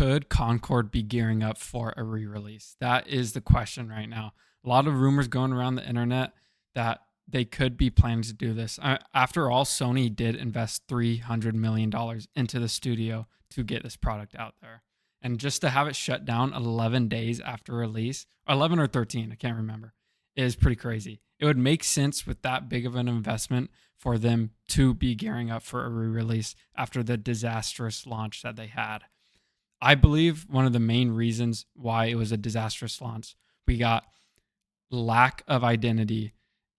could Concord be gearing up for a re-release? That is the question right now. A lot of rumors going around the internet that they could be planning to do this. After all, Sony did invest $300 million into the studio to get this product out there. And just to have it shut down 11 days after release, 11 or 13, I can't remember, is pretty crazy. It would make sense with that big of an investment for them to be gearing up for a re-release after the disastrous launch that they had. I believe one of the main reasons why it was a disastrous launch, we got lack of identity.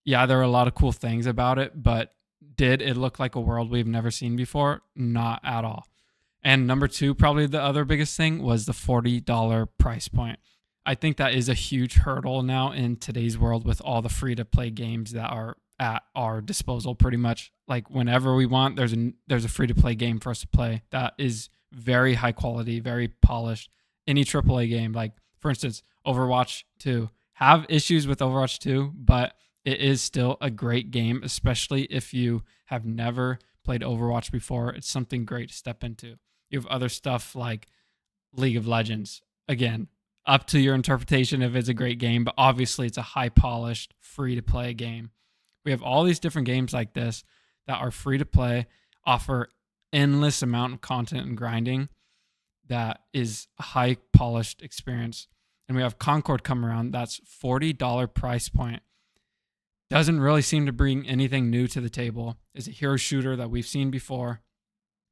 Yeah, there are a lot of cool things about it, but did it look like a world we've never seen before? Not at all. And number two, probably the other biggest thing was the $40 price point. I think that is a huge hurdle now in today's world with all the free-to-play games that are at our disposal pretty much. Like whenever we want, there's a free-to-play game for us to play that is very high quality, very polished. Any AAA game, like for instance, Overwatch 2. Have issues with Overwatch 2, but it is still a great game, especially if you have never played Overwatch before. It's something great to step into. You have other stuff like League of Legends. Again, up to your interpretation if it's a great game, but obviously it's a high-polished, free-to-play game. We have all these different games like this that are free-to-play, offer endless amount of content and grinding that is a high-polished experience. And we have Concord come around. That's $40 price point. Doesn't really seem to bring anything new to the table. It's a hero shooter that we've seen before.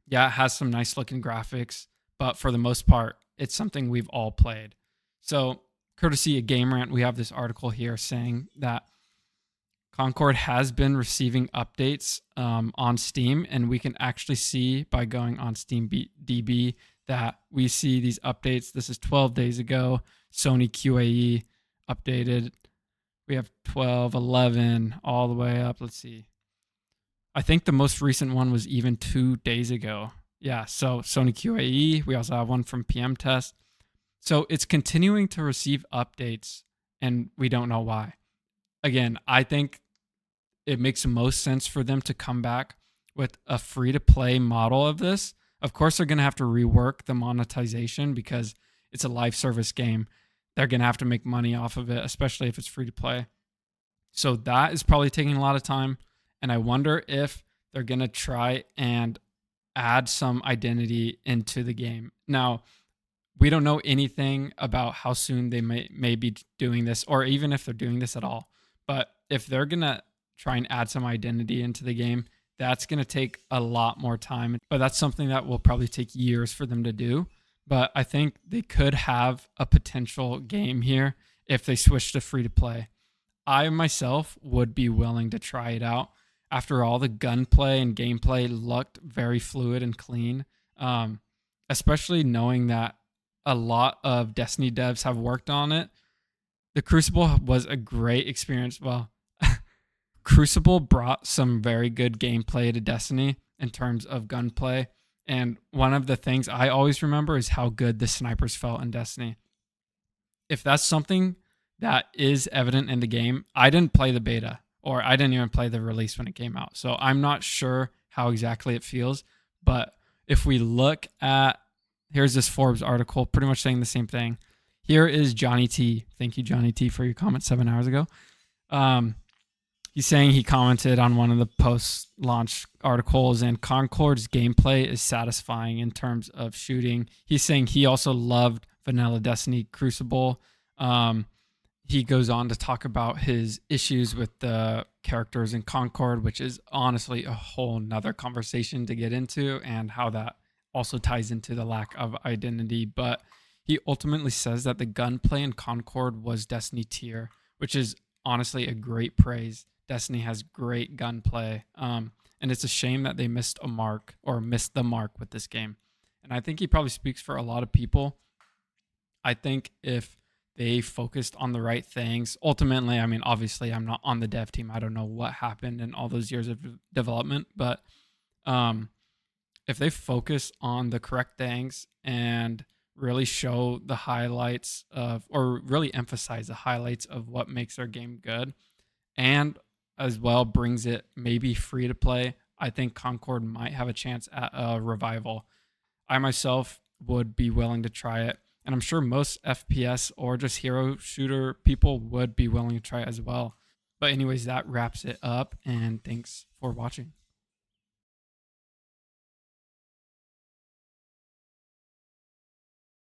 Yeah, it has some nice looking graphics, but for the most part, it's something we've all played. So, courtesy of Game Rant, we have this article here saying that Concord has been receiving updates on Steam, and we can actually see by going on Steam DB that we see these updates. This is 12 days ago. Sony QAE updated. We have 12, 11, all the way up. Let's see. I think the most recent one was even 2 days ago. Yeah, so Sony QAE. We also have one from PM Test. So it's continuing to receive updates, and we don't know why. Again, I think it makes the most sense for them to come back with a free-to-play model of this. Of course, they're going to have to rework the monetization because it's a live service game. They're going to have to make money off of it, especially if it's free-to-play. So that is probably taking a lot of time. And I wonder if they're going to try and add some identity into the game. Now, we don't know anything about how soon they may be doing this, or even if they're doing this at all. But if they're going to try and add some identity into the game, that's going to take a lot more time. But that's something that will probably take years for them to do. But I think they could have a potential game here if they switch to free-to-play. I myself would be willing to try it out. After all, the gunplay and gameplay looked very fluid and clean, especially knowing that a lot of Destiny devs have worked on it. The Crucible was a great experience. Well, Crucible brought some very good gameplay to Destiny in terms of gunplay. And one of the things I always remember is how good the snipers felt in Destiny. If that's something that is evident in the game, I didn't play the beta, or I didn't even play the release when it came out. So I'm not sure how exactly it feels. But if we look at, here's this Forbes article pretty much saying the same thing. Here is Johnny T. Thank you, Johnny T, for your comment 7 hours ago. He's saying he commented on one of the post-launch articles, and Concord's gameplay is satisfying in terms of shooting. He's saying he also loved Vanilla Destiny Crucible. He goes on to talk about his issues with the characters in Concord, which is honestly a whole nother conversation to get into, and how that also ties into the lack of identity. But he ultimately says that the gunplay in Concord was Destiny tier, which is honestly a great praise. Destiny has great gunplay, and it's a shame that they missed the mark with this game. And I think he probably speaks for a lot of people. I think if they focused on the right things, ultimately, I mean, obviously, I'm not on the dev team. I don't know what happened in all those years of development, but if they focus on the correct things and really show the highlights of, or really emphasize the highlights of what makes their game good, and as well brings it maybe free to play, I think Concord might have a chance at a revival. I myself would be willing to try it. And I'm sure most FPS or just hero shooter people would be willing to try it as well. But anyways, that wraps it up, and thanks for watching.